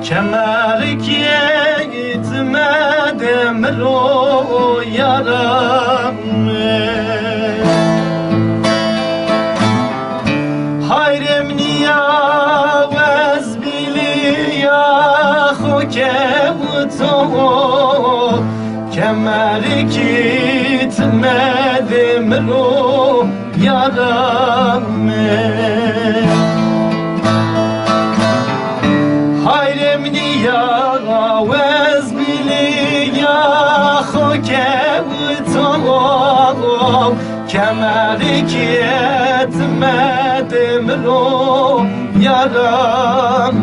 Kemer gitmedim ro yaram Hayrem niyavez biliyah o kevto Kemer gitmedim ro yaram Hayrem niyavez biliyah o kevto Kemer gitmedim ro yaram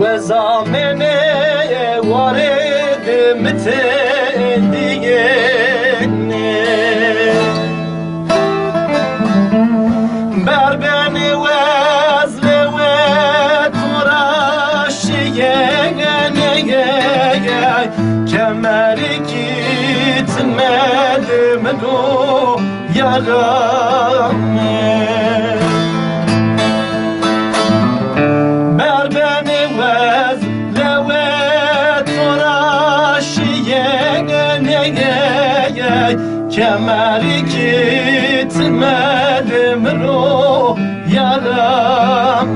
ve zamene varedim tendiyene berbeni vezle ve turaşiyene kemeri gitmedim ro yaram Kemer gitmedim ro yaram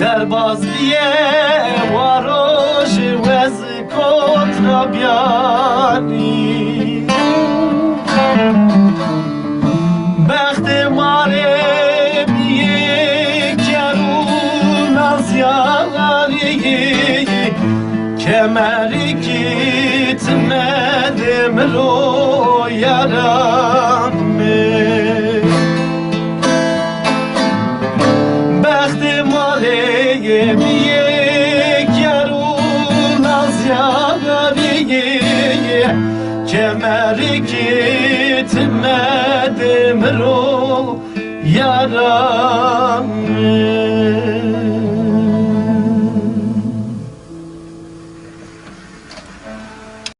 Derbaz diye varoş vez kontrabiyani Bext mare biye kerun az yari Kemer gitmedim ro yaram Yemiyek yarun az yagariye Kemer gitmedim ro yaram